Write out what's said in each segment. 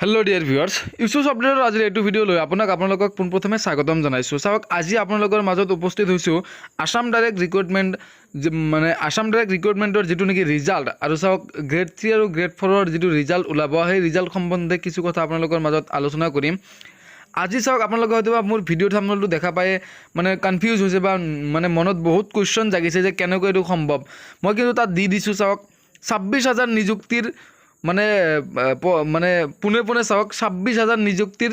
Hello dear viewers issues updater आज ये video लै आपलोक पोनप्रथमे स्वागतम जानाइछो चाওক आज आपलोकर मजत उपस्थित होइछो आसाम डायरेक्ट रिक्रुटमेंट माने आसाम डायरेक्ट रिक्रुटमेंटर जी नेকি रिजाल्ट और चाওক ग्रेड 3 और ग्रेड 4 जी रिजाल्ट ओलाब সেই रिजाल्ट सम्बन्धे किछु कथा आपलोकर मजत आलोचना करिम। आज चाওক आपलोके हयतो मोर भिडिओ थाम्बनेलটো देखा पाए माने कनफ्यूज होइছে बा माने मनत बहुत क्वेश्चन जागिছে जे केनेকৈ एटु सम्भव মই কিন্তু তাত দি দিछु चाওক 26,000 नियुक्तिर माने माने पुने पुने चाওক 26,000 नियुक्तिर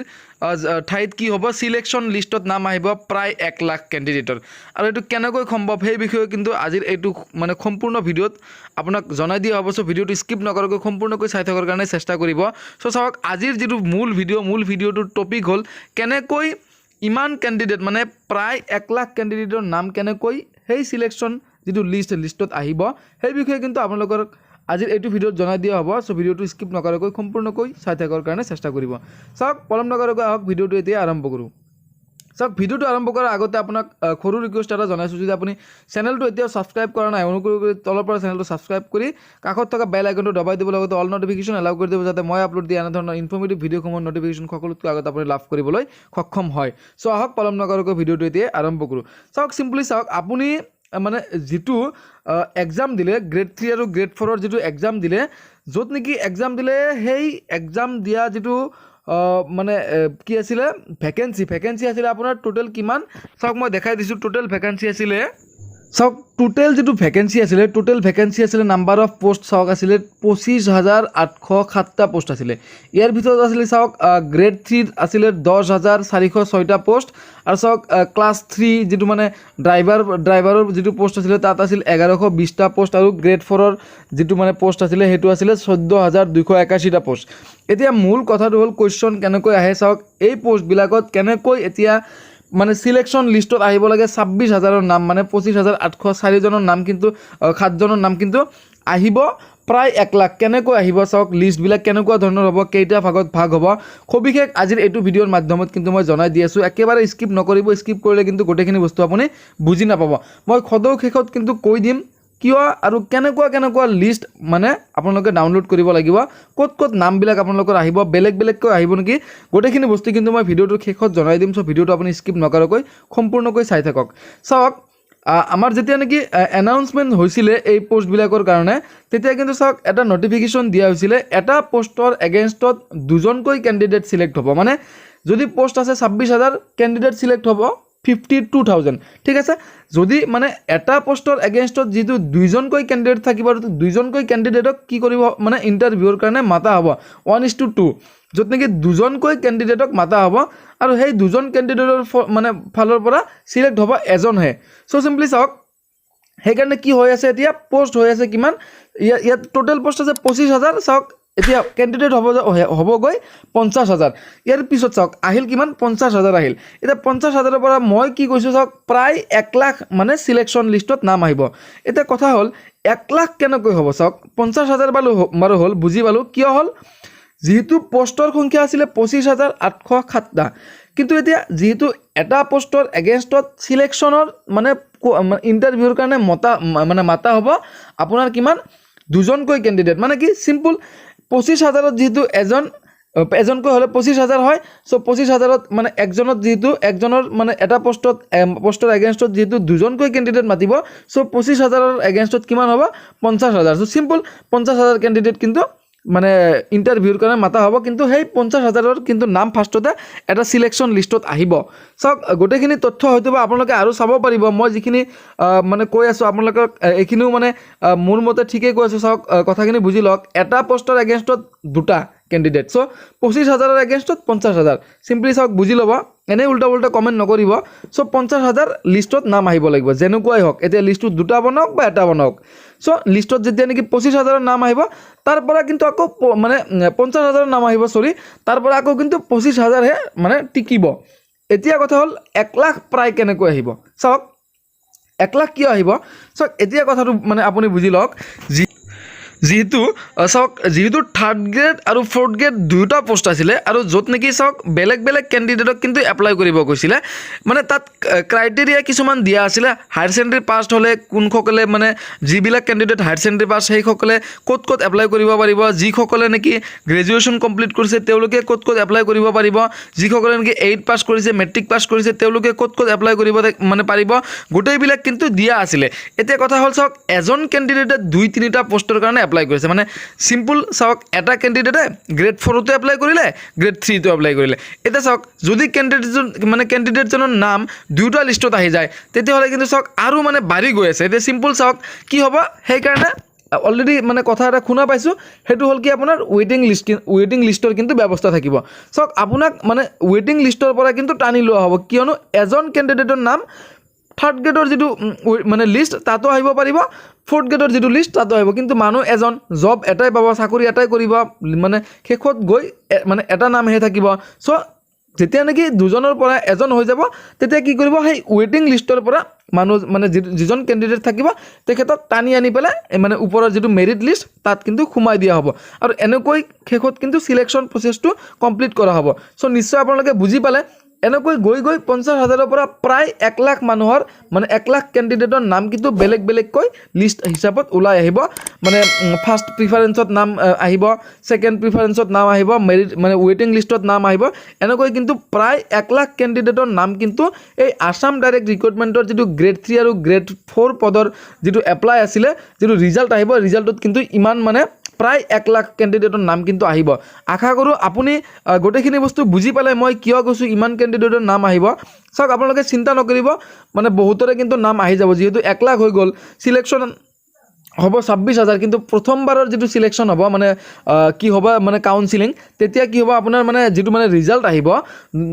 ठाईत कि हम सिलेक्शन लिस्टत नाम आहिब प्राय 1 लाख कैंडिडेटर और ये केनेকৈ सम्भव সেই বিষয়ে কিন্তু আজিৰ এইটো মানে সম্পূर्ण ভিডিওত আপোনাক জনাই দিয়া হ'ব। সো ভিডিওটো স্কিপ নকৰাকৈ সম্পূৰ্ণকৈ চাই থকাৰ কাৰণে চেষ্টা কৰিব। সো চাওক আজিৰ যিটো মূল ভিডিওটোৰ টপিক হ'ল কেনেকৈ ইমান ক্যান্ডিডেট মানে প্ৰায় 1 লাখ ক্যান্ডিডেটৰ নাম কেনেকৈ সেই সিলেকশন যিটো লিষ্টত আহিব সেই বিষয়ে কিন্তু আপোনালোকৰ আজিৰ এইটো ভিডিওত জনাই দিয়া হ'ব। সো ভিডিওটো স্কিপ নকৰাকৈ সম্পূৰ্ণকৈ চাই থকাৰ কাৰণে চেষ্টা কৰিব। চাওক পলম নকৰাকৈ আহক ভিডিওটো এতিয়া আৰম্ভ কৰোঁ। চাওক ভিডিওটো আৰম্ভ কৰাৰ আগতে আপোনাক সৰু ৰিকুৱেষ্ট এটা জনাইছোঁ যদি আপুনি চেনেলটো এতিয়া সাবস্ক্ৰাইব কৰা নাই অনুগ্ৰহ কৰি তলৰ পৰা চেনেলটো সাবস্ক্ৰাইব কৰি কাষত থকা বেল আইকনটো দবাই দিব লগতে অল নটিফিকেশ্যন এলাউ কৰি দিব যাতে মই আপলোড দিয়া এনে ধৰণৰ ইনফৰ্মেটিভ ভিডিঅ'সমূহৰ নটিফিকেশ্যন সকলোতকৈ আগত আপুনি লাভ কৰিবলৈ সক্ষম হয়। সো আহক পলম নকৰাকৈ ভিডিওটো এতিয়া আৰম্ভ কৰোঁ। চাওক সিম্পলি চাওক আপুনি মানে যিটো এক্সাম দিলে গ্ৰেড 3 আৰু গ্ৰেড 4 যিটো এক্সাম দিলে য'ত নেকি এক্সাম দিলে সেই এক্সাম দিয়া যিটো মানে কি আছিলে ভ্যাকেন্সি আছিলে আপোনাৰ টোটাল কিমান চাওক মই দেখাই দিছোঁ। টোটাল ভ্যাকেন্সি আছিলে চাওক টোটাল যিটো ভ্যাকেন্সি আছিলে নাম্বাৰ অফ পোষ্ট চাওক আছিলে 25,807টা পোষ্ট আছিলে। ইয়াৰ ভিতৰত আছিলে চাওক গ্ৰেড 3 আছিলে 10,406টা পোষ্ট আৰু চাওক ক্লাছ 3 যিটো মানে ড্ৰাইভাৰৰ যিটো পোষ্ট আছিলে তাত আছিল 1120টা পোষ্ট আৰু গ্ৰেড 4ৰ যিটো মানে পোষ্ট আছিলে সেইটো আছিলে 14,281টা পোষ্ট। এতিয়া মূল কথাটো হ'ল কুৱেশ্যন কেনেকৈ আহে চাওক এই পোষ্টবিলাকত কেনেকৈ এতিয়া মানে সিলেকশন লিষ্টত আহিব লাগে 26,000ৰ নাম মানে 25,804 জনৰ নাম কিন্তু 7 জনৰ নাম কিন্তু আহিব প্ৰায় 1 লাখ কেনেকৈ আহিব চাওক লিষ্টবিলাক কেনেকুৱা ধৰণৰ হ'ব কেইটা ভাগত ভাগ হ'ব সবিশেষ আজিৰ এইটো ভিডিঅ'ৰ মাধ্যমত কিন্তু মই জনাই দি আছোঁ। একেবাৰে স্কিপ নকৰিব, স্কিপ কৰিলে কিন্তু গোটেইখিনি বস্তু আপুনি বুজি নাপাব। মই সদৌ শেষত কিন্তু কৈ দিম কিয় আৰু কেনেকুৱা লিষ্ট মানে আপোনালোকে ডাউনলোড কৰিব লাগিব ক'ত নামবিলাক আপোনালোকৰ আহিব বেলেগকৈ আহিব নেকি গোটেইখিনি বস্তু কিন্তু মই ভিডিওটোৰ শেষত জনাই দিম। সো ভিডিওটো আপুনি স্কিপ নকৰাকৈ সম্পূৰ্ণকৈ চাই থাকক। চাওক আমাৰ যেতিয়া নেকি এনাউন্সমেণ্ট হৈছিলে এই পোষ্টবিলাকৰ কাৰণে তেতিয়া কিন্তু চাওক এটা নটিফিকেশ্যন দিয়া হৈছিলে এটা পোষ্টৰ এগেইনষ্টত দুজনকৈ কেণ্ডিডেট সিলেক্ট হ'ব মানে যদি পোষ্ট আছে 26,000 কেণ্ডিডেট সিলেক্ট হ'ব 52,000 ঠিক আছে। যদি মানে এটা পোষ্টৰ এগেইনষ্টত যিটো দুইজনকৈ কেণ্ডিডেট থাকিব আৰু দুইজনকৈ কেণ্ডিডেটক কি কৰিব মানে ইণ্টাৰভিউৰ কাৰণে মাতা হ'ব 1:2 য'ত নেকি দুজনকৈ কেণ্ডিডেটক মাতা হ'ব আৰু সেই দুজন কেণ্ডিডেটৰ মানে ফালৰ পৰা সিলেক্ট হ'ব এজনহে। সো সিম্পলি চাওক সেইকাৰণে কি হৈ আছে এতিয়া পোষ্ট হৈ আছে কিমান ইয়াত টোটেল পোষ্ট আছে 25,000 চাওক এতিয়া কেণ্ডিডেট হ'বগৈ 50,000 ইয়াৰ পিছত চাওক আহিল কিমান 50,000 আহিল। এতিয়া 50,000ৰ পৰা মই কি কৈছোঁ চাওক প্ৰায় 1 লাখ মানে সিলেকশন লিষ্টত নাম আহিব। এতিয়া কথা হ'ল 1 লাখ কেনেকৈ হ'ব চাওক 50,000 বাৰু হ'ল বুজি পালোঁ কিয় হ'ল যেহেতু পোষ্টৰ সংখ্যা আছিলে 25,807টা কিন্তু এতিয়া যেহেতু এটা পোষ্টৰ এগেইনষ্টত সিলেকশনৰ মানে ইণ্টাৰভিউৰ কাৰণে মাতা হ'ব আপোনাৰ কিমান দুজনকৈ কেণ্ডিডেট মানে কি সিম্পল 25,000ত যেহেতু এজনকৈ হ'লে 25,000 হয়। সো 25,000ত মানে একজনত যেহেতু একজনৰ মানে এটা পোষ্টৰ এগেইনষ্টত যেহেতু দুজনকৈ কেণ্ডিডেট মাতিব সো 25,000ৰ এগেইনষ্টত কিমান হ'ব 50,000। সো সিম্পল 50,000 কেণ্ডিডেট কিন্তু মানে ইণ্টাৰভিউৰ কাৰণে মাতা হ'ব কিন্তু সেই 50,000ৰ কিন্তু নাম ফাৰ্ষ্টতে এটা সিলেকশন লিষ্টত আহিব। চাওক গোটেইখিনি তথ্য হয়তো বা আপোনালোকে আৰু চাব পাৰিব মই যিখিনি মানে কৈ আছোঁ আপোনালোকক এইখিনিও মানে মোৰ মতে ঠিকেই কৈ আছোঁ। চাওক কথাখিনি বুজি লওক এটা পোষ্টৰ এগেইনষ্টত দুটা কেণ্ডিডেট সো 25,000ৰ এগেইনষ্টত 50,000 সিম্পলি চাওক বুজি ল'ব এনেই উল্টা কমেণ্ট নকৰিব। সো 50,000 লিষ্টত নাম আহিব লাগিব যেনেকুৱাই হওক এতিয়া লিষ্টটো দুটা বনাওক বা এটা বনাওক। সো লিষ্টত যেতিয়া নেকি 25,000ৰ নাম আহিব তাৰ পৰা কিন্তু আকৌ মানে 50,000ৰ নাম আহিব তাৰ পৰা আকৌ কিন্তু 25,000হে মানে টিকিব। এতিয়া কথা হ'ল 1 লাখ প্ৰায় কেনেকৈ আহিব চাওক 1 লাখ কিয় আহিব চাওক এতিয়া কথাটো মানে আপুনি বুজি লওক যেহেতু থাৰ্ড গ্ৰেড আৰু ফ'ৰ্থ গ্ৰেড দুয়োটা পোষ্ট আছিলে আৰু য'ত নেকি চাওক বেলেগ বেলেগ কেণ্ডিডেটক কিন্তু এপ্লাই কৰিব কৈছিলে মানে তাত ক্ৰাইটেৰিয়া কিছুমান দিয়া আছিলে হায়াৰ ছেকেণ্ডেৰী পাছ হ'লে কোনসকলে মানে যিবিলাক কেণ্ডিডেট হায়াৰ ছেকেণ্ডেৰী পাছ সেইসকলে ক'ত ক'ত এপ্লাই কৰিব পাৰিব যিসকলে নেকি গ্ৰেজুৱেশ্যন কমপ্লিট কৰিছে তেওঁলোকে ক'ত ক'ত এপ্লাই কৰিব পাৰিব যিসকলে নেকি 8 পাছ কৰিছে মেট্ৰিক পাছ কৰিছে তেওঁলোকে ক'ত ক'ত এপ্লাই কৰিব মানে পাৰিব গোটেইবিলাক কিন্তু দিয়া আছিলে এতিয়া কথা হ'ল চাওক এজন কেণ্ডিডেটে 2-3টা পোষ্টৰ কাৰণে এপ্লাই কৰিছে মানে সিম্পল চাওক এটা কেণ্ডিডেটে গ্ৰেড 4তে এপ্লাই কৰিলে গ্ৰেড 3তে এপ্লাই কৰিলে এতিয়া চাওক যদি কেণ্ডিডেটজনৰ নাম দুটা লিষ্টত আহি যায় তেতিয়াহ'লে কিন্তু চাওক আৰু মানে বাঢ়ি গৈ আছে এতিয়া সিম্পল চাওক কি হ'ব সেইকাৰণে অলৰেডি মানে কথা এটা শুনা পাইছোঁ সেইটো হ'ল কি আপোনাৰ ৱেইটিং লিষ্টৰ কিন্তু ব্যৱস্থা থাকিব চাওক আপোনাক মানে ৱেইটিং লিষ্টৰ পৰা কিন্তু টানি লোৱা হ'ব কিয়নো এজন কেণ্ডিডেটৰ নাম থাৰ্ড গ্ৰেডৰ যিটো মানে লিষ্ট তাতো আহিব পাৰিব ফ'ৰ্থ গ্ৰেডৰ যিটো লিষ্ট তাতো আহিব কিন্তু মানুহ এজন জব এটাই পাব চাকৰি এটাই কৰিব মানে শেষত গৈ মানে এটা নামহে থাকিব চ' যেতিয়া নেকি দুজনৰ পৰা এজন হৈ যাব তেতিয়া কি কৰিব সেই ৱেইটিং লিষ্টৰ পৰা মানুহ মানে যিজন কেণ্ডিডেট থাকিব তেখেতক টানি আনি পেলাই মানে ওপৰৰ যিটো মেৰিট লিষ্ট তাত কিন্তু সোমাই দিয়া হ'ব আৰু এনেকৈ শেষত কিন্তু চিলেকশ্যন প্ৰচেছটো কমপ্লিট কৰা হ'ব চ' নিশ্চয় আপোনালোকে বুজি পালে এনেকৈ গৈ 50,000ৰ পৰা প্ৰায় 1 লাখ মানুহৰ মানে 1 লাখ কেণ্ডিডেটৰ নাম কিন্তু বেলেগ বেলেগকৈ লিষ্ট হিচাপত ওলাই আহিব মানে ফাৰ্ষ্ট প্ৰিফাৰেঞ্চত নাম আহিব ছেকেণ্ড প্ৰিফাৰেঞ্চত নাম আহিব মেৰিট মানে ৱেইটিং লিষ্টত নাম আহিব এনেকৈ কিন্তু প্ৰায় 1 লাখ কেণ্ডিডেটৰ নাম কিন্তু এই আসাম ডাইৰেক্ট ৰিক্ৰুটমেণ্টৰ যিটো গ্ৰেড 3 আৰু গ্ৰেড 4 পদৰ যিটো এপ্লাই আছিলে যিটো ৰিজাল্ট আহিব ৰিজাল্টত কিন্তু ইমান মানে প্ৰায় 1 লাখ কেণ্ডিডেটৰ নাম কিন্তু আহিব আশা কৰোঁ আপুনি গোটেইখিনি বস্তু বুজি পালে মই কিয় কৈছোঁ ইমান কেণ্ডিডেটৰ নাম আহিব চাওক আপোনালোকে চিন্তা নকৰিব মানে বহুতৰে কিন্তু নাম আহি যাব যিহেতু 1 লাখ হৈ গ'ল সিলেকশ্যন হ'ব 26,000 কিন্তু প্ৰথমবাৰৰ যিটো সিলেকশ্যন হ'ব মানে কি হ'ব মানে কাউন্সিলিং তেতিয়া কি হ'ব আপোনাৰ মানে যিটো মানে ৰিজাল্ট আহিব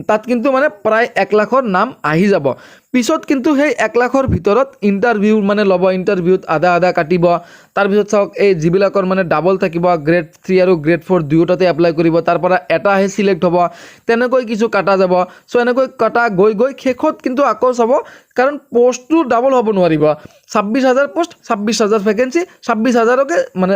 তাত কিন্তু মানে প্ৰায় 1 লাখৰ নাম আহি যাব পিছত কিন্তু সেই 1 লাখৰ ভিতৰত ইণ্টাৰভিউ মানে ল'ব ইণ্টাৰভিউত আধা কাটিব তাৰপিছত চাওক এই যিবিলাকৰ মানে ডাবল থাকিব গ্ৰেড 3 আৰু গ্ৰেড 4 দুয়োটাতে এপ্লাই কৰিব তাৰ পৰা এটাহে সিলেক্ট হ'ব তেনেকৈ কিছু কাটা যাব চ' এনেকৈ কাটা গৈ শেষত কিন্তু আকৌ চাব কাৰণ পোষ্টটো ডাবল হ'ব নোৱাৰিব 26,000 পোষ্ট 26,000 ভেকেঞ্চি 26,000কে মানে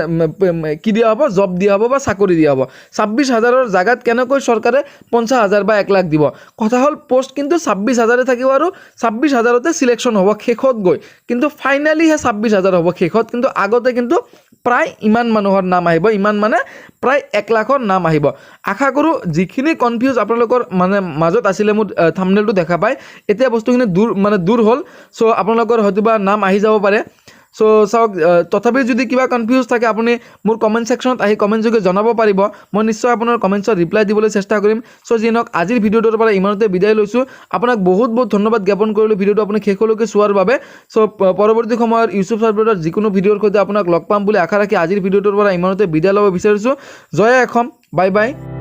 কি দিয়া হ'ব জব দিয়া হ'ব বা চাকৰি দিয়া হ'ব 26,000ৰ জাগাত কেনেকৈ চৰকাৰে 50,000 বা 1 লাখ দিব কথা হ'ল পোষ্ট কিন্তু 26,000 থাকিব আৰু 26,000তে সিলেকশ্যন হ'ব শেষত গৈ কিন্তু ফাইনালিহে 26,000 হ'ব শেষত কিন্তু আগতে কিন্তু প্ৰায় ইমান মানুহৰ নাম আহিব ইমান মানে প্ৰায় 1 লাখৰ নাম আহিব আশা কৰোঁ যিখিনি কনফিউজ আপোনালোকৰ মানে মাজত আছিলে মোৰ থাম্বনেইলটো দেখা পায় এতিয়া বস্তুখিনি দূৰ হ'ল চ' আপোনালোকৰ হয়তোবা নাম আহি যাব পাৰে চ' চাওক তথাপি যদি কিবা কনফিউজ থাকে আপুনি মোৰ কমেণ্ট ছেকশ্যনত আহি কমেণ্ট যোগে জনাব পাৰিব মই নিশ্চয় আপোনাৰ কমেণ্টছত ৰিপ্লাই দিবলৈ চেষ্টা কৰিম চ' যি নহওক আজিৰ ভিডিঅ'টোৰ পৰা ইমানতে বিদায় লৈছোঁ আপোনাক বহুত ধন্যবাদ জ্ঞাপন কৰিলোঁ ভিডিঅ'টো আপুনি শেষলৈকে চোৱাৰ বাবে চ' পৰৱৰ্তী সময়ত ইউটিউব ছাৰ্ভাৰৰ যিকোনো ভিডিঅ'ৰ সৈতে আপোনাক লগ পাম বুলি আশা ৰাখি আজিৰ ভিডিঅ'টোৰ পৰা ইমানতে বিদায় ল'ব বিচাৰিছোঁ জয় অসম বাই বাই